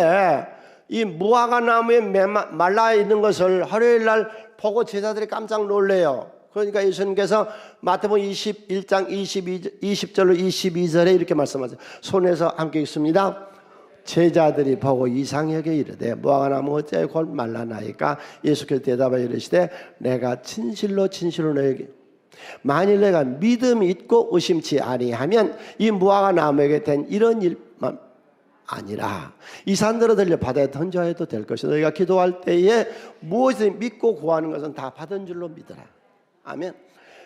이 무화과 나무에 말라 있는 것을 화요일 날 보고 제자들이 깜짝 놀래요. 그러니까 예수님께서 마태복음 21장 20절로 22절에 이렇게 말씀하세요. 손에서 함께 읽습니다. 제자들이 보고 이상하게 이르되 무화과 나무 어찌하여 곧 말라나이까? 예수께서 대답하여 이르시되 내가 진실로 너에게 만일 내가 믿음이 있고 의심치 아니하면 이 무화과 나무에게 된 이런 일만 아니라 이 산들을 들려 바다에 던져 해도 될 것이다. 너희가 기도할 때에 무엇을 믿고 구하는 것은 다 받은 줄로 믿으라. 아멘.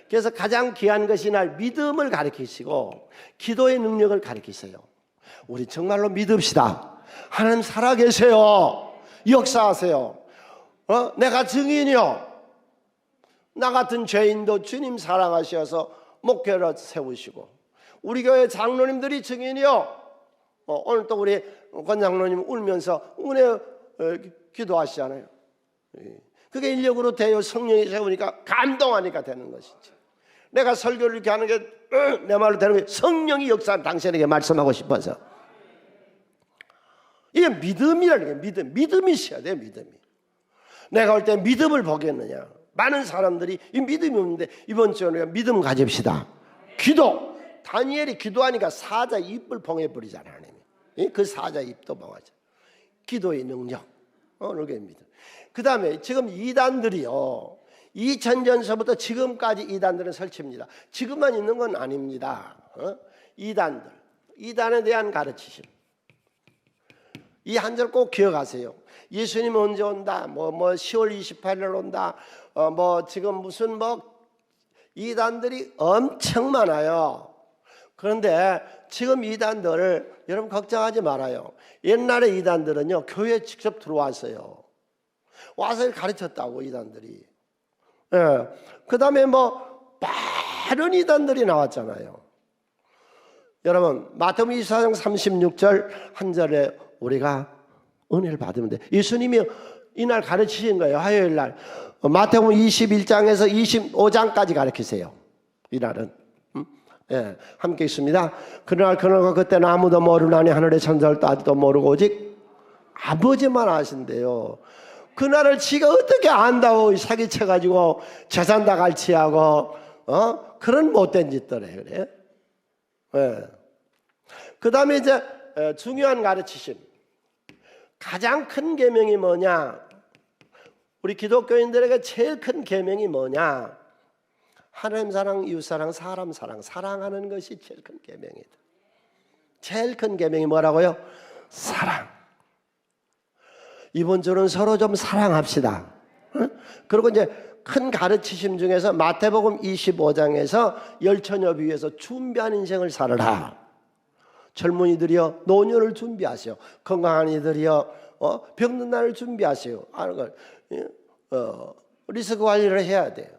그래서 가장 귀한 것이 날 믿음을 가르치시고 기도의 능력을 가르치세요. 우리 정말로 믿읍시다. 하나님 살아계세요. 역사하세요. 내가 증인이요. 나 같은 죄인도 주님 사랑하셔서 목회를 세우시고 우리 교회 장로님들이 증인이요. 오늘 또 우리 권 장로님 울면서 은혜 기도하시잖아요. 그게 인력으로 되어 성령이 세우니까 감동하니까 되는 것이지. 내가 설교를 이렇게 하는 게 내 말로 되는 게 성령이 역사한 당신에게 말씀하고 싶어서. 이게 믿음이라는 게 믿음이 있어야 돼. 믿음이. 내가 올 때 믿음을 보겠느냐. 많은 사람들이 이 믿음이 없는데 이번 주에 우리가 믿음 가집시다. 기도. 다니엘이 기도하니까 사자 입을 봉해버리잖아요. 하나님이. 그 사자 입도 봉하죠. 기도의 능력. 그게 믿음. 그 다음에 지금 이단들이요. 2000년서부터 지금까지 이단들은 설치입니다. 지금만 있는 건 아닙니다. 이단들. 이단에 대한 가르치심. 이 한 절 꼭 기억하세요. 예수님 언제 온다? 10월 28일 온다. 지금 무슨 이단들이 엄청 많아요. 그런데 지금 이단들을 여러분 걱정하지 말아요. 옛날에 이단들은요 교회에 직접 들어왔어요. 와서 가르쳤다고 이단들이. 예. 그 다음에 많은 이단들이 나왔잖아요. 여러분 마태복음 24장 36절 한 절에 우리가 은혜를 받으면 돼. 예수님이 이날 가르치신 거예요. 화요일 날 마태복음 21장에서 25장까지 가르치세요. 이날은 예, 함께 있습니다. 그날과 그때는 아무도 모르나니 하늘의 천사들도 아직도 모르고 오직 아버지만 아신대요. 그날을 지가 어떻게 안다고 사기쳐가지고 재산 다 갈취하고 그런 못된 짓들 해. 그래. 예. 그 다음에 이제 중요한 가르치심. 가장 큰 계명이 뭐냐? 우리 기독교인들에게 제일 큰 계명이 뭐냐? 하나님 사랑, 이웃 사랑, 사람 사랑, 사랑하는 것이 제일 큰 계명이다. 제일 큰 계명이 뭐라고요? 사랑. 이번 주는 서로 좀 사랑합시다. 그리고 이제 큰 가르치심 중에서 마태복음 25장에서 열처녀 비유에서 준비한 인생을 살아라. 젊은이들이여 노년을 준비하세요. 건강한 이들이여 병든 날을 준비하세요. 리스크 관리를 해야 돼요.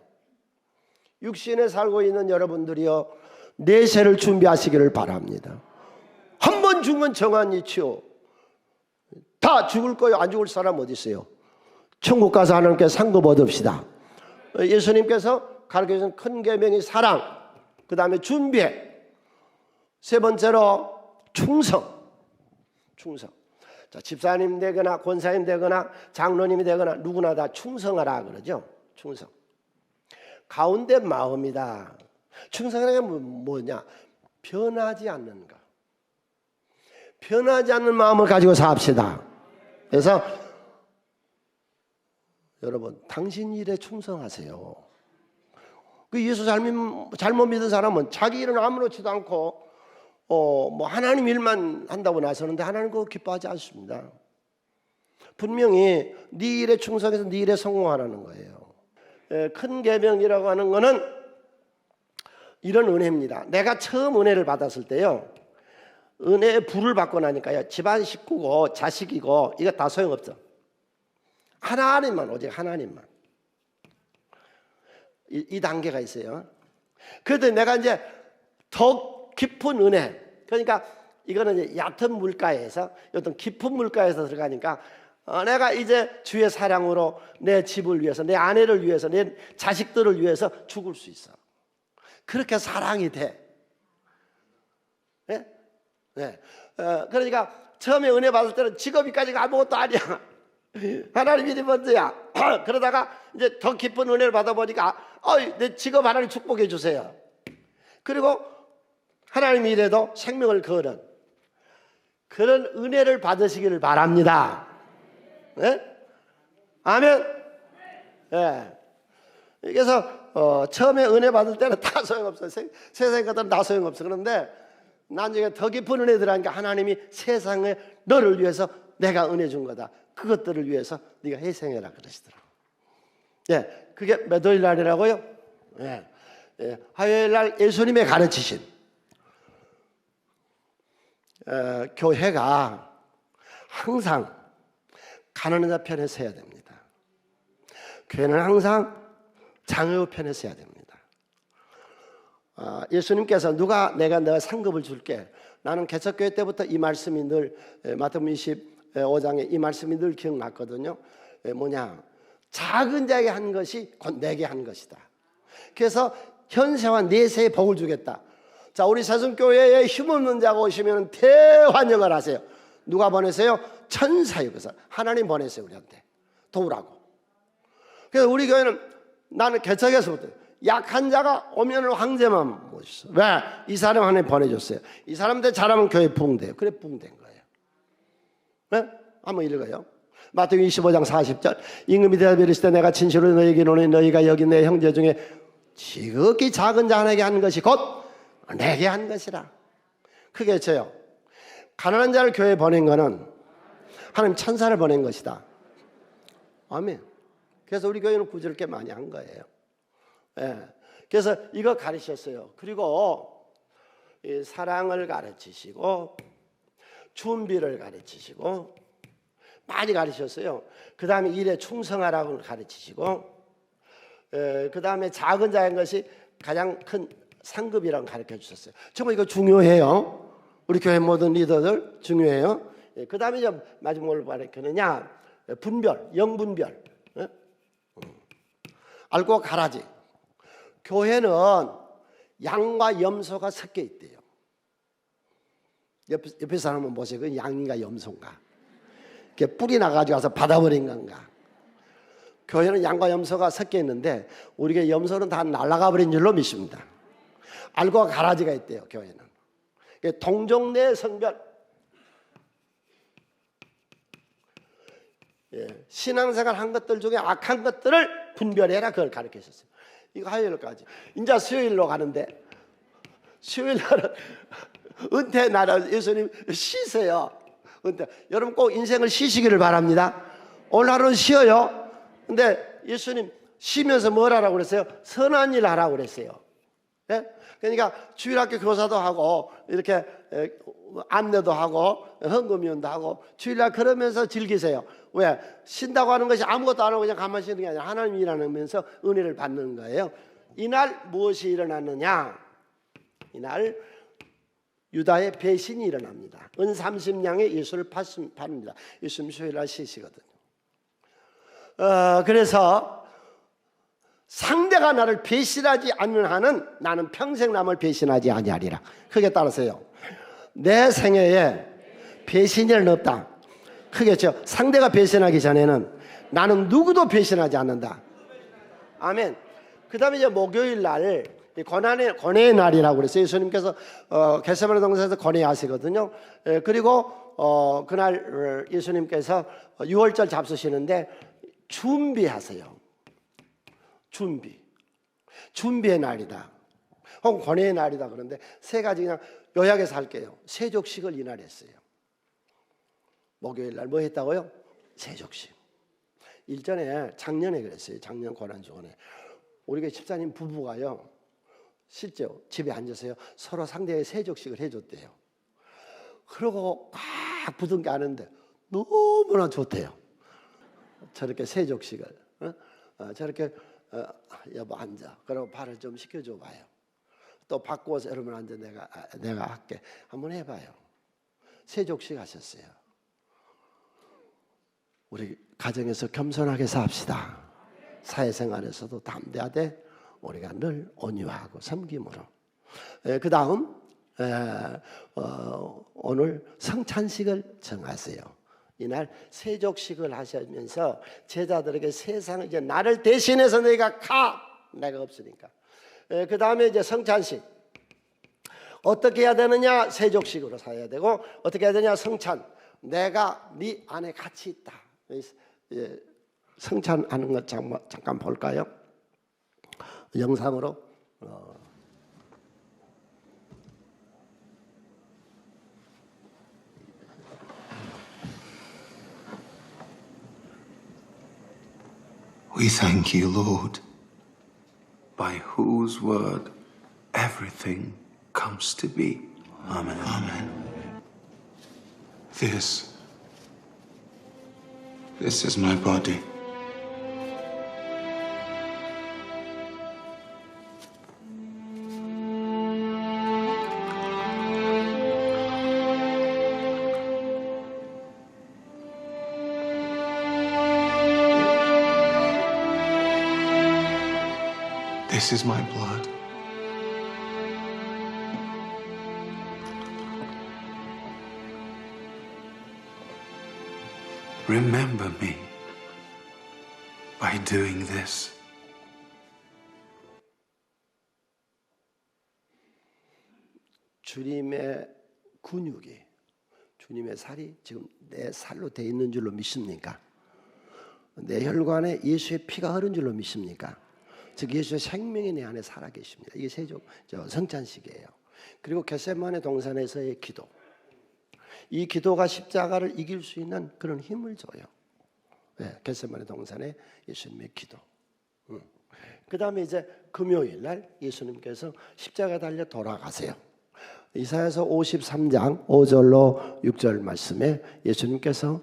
육신에 살고 있는 여러분들이여 내세를 준비하시기를 바랍니다. 한 번 죽으면 정한 이치요. 다 죽을 거예요. 안 죽을 사람 어디 있어요? 천국 가서 하나님께 상급 얻읍시다. 예수님께서 가르쳐주신 큰 계명이 사랑, 그 다음에 준비해, 세 번째로 충성. 자, 집사님 되거나 권사님 되거나 장로님이 되거나 누구나 다 충성하라 그러죠. 충성. 가운데 마음이다. 충성이라는 게 뭐냐? 변하지 않는 것. 변하지 않는 마음을 가지고 삽시다. 그래서 여러분 당신 일에 충성하세요. 그 예수 잘못 믿은 사람은 자기 일은 아무렇지도 않고 하나님 일만 한다고 나서는데 하나님 그거 기뻐하지 않습니다. 분명히 네 일에 충성해서 네 일에 성공하라는 거예요. 큰 계명이라고 하는 거는 이런 은혜입니다. 내가 처음 은혜를 받았을 때요. 은혜의 불을 받고 나니까요, 집안 식구고 자식이고 이거 다 소용없어. 하나님만, 오직 하나님만. 이 단계가 있어요. 그래도 내가 이제 더 깊은 은혜, 그러니까 이거는 이제 얕은 물가에서 어떤 깊은 물가에서 들어가니까 내가 이제 주의 사랑으로 내 집을 위해서, 내 아내를 위해서, 내 자식들을 위해서 죽을 수 있어. 그렇게 사랑이 돼. 네? 네. 그러니까 처음에 은혜 받을 때는 직업이까지가 아무것도 아니야. 하나님 일이 먼저야. 그러다가 이제 더 깊은 은혜를 받아보니까 내 직업 하나님 축복해 주세요. 그리고 하나님 일에도 생명을 거는 그런 은혜를 받으시기를 바랍니다. 네? 아멘. 네. 그래서 처음에 은혜 받을 때는 다 소용없어요. 세상 것들은 다 소용없어. 그런데 나중에 더 깊은 은혜 들어가니까 하나님이 세상에 너를 위해서 내가 은혜 준 거다. 그것들을 위해서 네가 희생해라 그러시더라고요. 예, 그게 몇 월일 날이라고요? 예, 화요일 날 예수님의 가르치신 교회가 항상 가난한 자 편에 서야 됩니다. 교회는 항상 장애 편에 서야 됩니다. 예수님께서 내가 너 상급을 줄게. 나는 개척교회 때부터 이 말씀이 늘 마태복음 25장에 이 말씀이 늘 기억났거든요. 뭐냐? 작은 자에게 한 것이 곧 내게 한 것이다. 그래서 현세와 내세에 복을 주겠다. 자, 우리 세순교회에 힘없는 자가 오시면 대환영을 하세요. 누가 보내세요? 천사요. 그래서 하나님 보내세요. 우리한테 도우라고. 그래서 우리 교회는 나는 개척에서부터 약한 자가 오면 황제만 모셨어. 왜? 이 사람 하나님 보내줬어요. 이 사람들 잘하면 교회 부흥돼요. 그래 부흥된 거예요. 네? 한번 읽어요. 마태복음 25장 40절. 임금이 대답하여 이르시되 내가 진실로 너희에게 이르노니 너희가 여기 내 형제 중에 지극히 작은 자 하나에게 한 것이 곧 내게 한 것이라. 크게 쳐요. 가난한 자를 교회에 보낸 거는 하나님 천사를 보낸 것이다. 아멘. 그래서 우리 교회는 구제를 꽤 많이 한 거예요. 예. 그래서 이거 가르쳤어요. 그리고 이 사랑을 가르치시고 준비를 가르치시고 많이 가르치셨어요. 그 다음에 일에 충성하라고 가르치시고 그 다음에 작은 자인 것이 가장 큰 상급이라고 가르쳐 주셨어요. 정말 이거 중요해요. 우리 교회 모든 리더들 중요해요. 그 다음에 이제 마지막으로 가르치느냐, 분별, 영분별. 알고 가라지. 교회는 양과 염소가 섞여 있대요. 옆에 사람은 보세요. 그 양인가 염소인가? 이렇게 뿔이 나가지고 와서 받아버린 건가? 교회는 양과 염소가 섞여 있는데 우리 교회 염소는 다 날아가 버린 줄로 믿습니다. 알고 가라지가 있대요. 교회는 동종내 성별. 신앙생활 한 것들 중에 악한 것들을 분별해라. 그걸 가르치셨어요. 이거 화요일까지. 이제 수요일로 가는데 수요일 날은 은퇴 날은 예수님 쉬세요. 은퇴. 여러분 꼭 인생을 쉬시기를 바랍니다. 오늘 하루는 쉬어요. 근데 예수님 쉬면서 뭘 하라고 그랬어요? 선한 일 하라고 그랬어요. 네? 그러니까 주일학교 교사도 하고 이렇게 안내도 하고 헌금위원도 하고 주일날 그러면서 즐기세요. 왜? 쉰다고 하는 것이 아무것도 안 하고 그냥 가만히 쉬는 게 아니라 하나님 일하면서 은혜를 받는 거예요. 이날 무엇이 일어났느냐? 이날 유다의 배신이 일어납니다. 은 30냥에 예수를 팝니다. 예수님 수요일날 쉬시거든요. 그래서 상대가 나를 배신하지 않는 한은 나는 평생 남을 배신하지 아니하리라. 크게 따라서요. 내 생애에 배신일은 없다. 크겠죠. 상대가 배신하기 전에는 나는 누구도 배신하지 않는다. 아멘. 그 다음에 이제 목요일 날 권해의 날이라고 그랬어요. 예수님께서 겟세마네 동산에서 권해하시거든요. 그리고 그날 예수님께서 유월절 잡수시는데 준비하세요. 준비의 날이다. 혹은 권해의 날이다. 그런데 세 가지 그냥 요약해서 할게요. 세족식을 이날 했어요. 목요일 날 뭐 했다고요? 세족식. 일전에 작년에 그랬어요. 작년 고난주간에 우리 교회 집사님 부부가요, 실제 집에 앉아서요 서로 상대의 세족식을 해줬대요. 그러고 꽉 붙은 게 아는데 너무나 좋대요. 저렇게 세족식을 저렇게 여보 앉아. 그리고 발을 좀 시켜줘 봐요. 또 바꿔서 여러분 앉아 내가 할게. 한번 해봐요. 세족식 하셨어요. 우리 가정에서 겸손하게 삽시다. 사회생활에서도 담대하되 우리가 늘 온유하고 섬김으로. 그 다음 오늘 성찬식을 정하세요. 이날 세족식을 하시면서 제자들에게 세상 이제 나를 대신해서 너희가 가. 내가 없으니까. 그 다음에 이제 성찬식 어떻게 해야 되느냐? 세족식으로 사야 되고 어떻게 해야 되냐? 성찬. 내가 네 안에 같이 있다. 성찬하는 것 잠깐 볼까요? 영상으로 We thank you, Lord, by whose word everything comes to be. Amen. Amen. This is my body. This is my blood. Remember me by doing this. 주님의 근육이 주님의 살이 지금 내 살로 돼 있는 줄로 믿습니까? 내 혈관에 예수의 피가 흐른 줄로 믿습니까? 즉 예수의 생명이 내 안에 살아 계십니다. 이게 성찬식이에요. 그리고 겟세마네 동산에서의 기도. 이 기도가 십자가를 이길 수 있는 그런 힘을 줘요. 겟세마네 동산의 예수님의 기도. 그 다음에 이제 금요일 날 예수님께서 십자가에 달려 돌아가세요. 이사야서 53장 5절로 6절 말씀에 예수님께서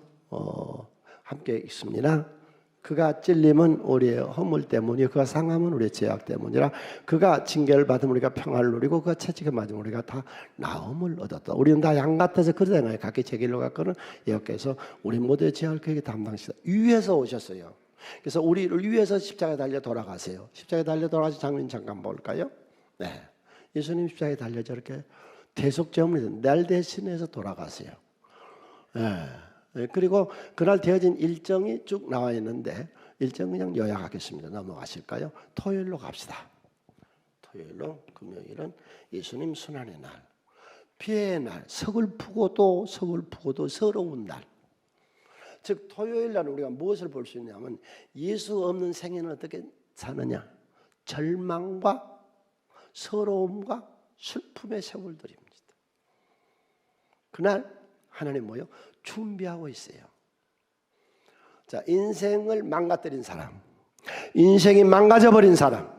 함께 있습니다. 그가 찔림은 우리의 허물 때문이요 그가 상함은 우리의 죄악 때문이라. 그가 징계를 받으면 우리가 평안을 누리고 그가 채찍을 맞으면 우리가 다 나음을 얻었다. 우리는 다 양 같아서 그러잖아요. 각기 제 길로 갔거늘 여호와께서 우리 모두의 죄악을 그에게 담당하시다. 위에서 오셨어요. 그래서 우리를 위해서 십자가에 달려 돌아가세요. 십자가에 달려 돌아가신 장면 잠깐 볼까요? 네, 예수님 십자가에 달려 저렇게 대속제물이 날 대신해서 돌아가세요. 그리고 그날 되어진 일정이 쭉 나와 있는데 일정 그냥 요약하겠습니다. 넘어가실까요? 토요일로 갑시다. 토요일로 금요일은 예수님 순환의 날, 피해의 날, 서글프고도 서러운 날. 즉 토요일 날 우리가 무엇을 볼 수 있냐면 예수 없는 생애는 어떻게 사느냐? 절망과 서러움과 슬픔의 세월들입니다. 그날 하나님 뭐요? 준비하고 있어요. 자, 인생을 망가뜨린 사람, 인생이 망가져버린 사람,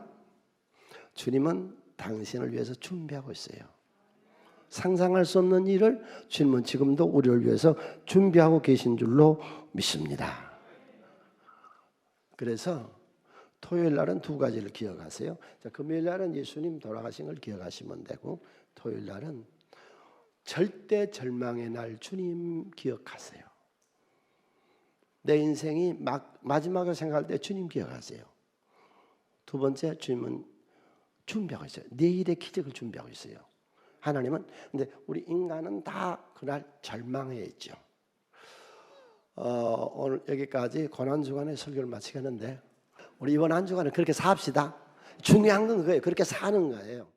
주님은 당신을 위해서 준비하고 있어요. 상상할 수 없는 일을 주님은 지금도 우리를 위해서 준비하고 계신 줄로 믿습니다. 그래서 토요일 날은 두 가지를 기억하세요. 자, 금요일 날은 예수님 돌아가신 걸 기억하시면 되고, 토요일 날은 절대 절망의 날 주님 기억하세요. 내 인생이 마지막을 생각할 때 주님 기억하세요. 두 번째, 주님은 준비하고 있어요. 내일의 기적을 준비하고 있어요. 하나님은. 근데 우리 인간은 다 그날 절망해 있죠. 오늘 여기까지 고난주간의 설교를 마치겠는데 우리 이번 한 주간은 그렇게 삽시다. 중요한 건 그거예요. 그렇게 사는 거예요.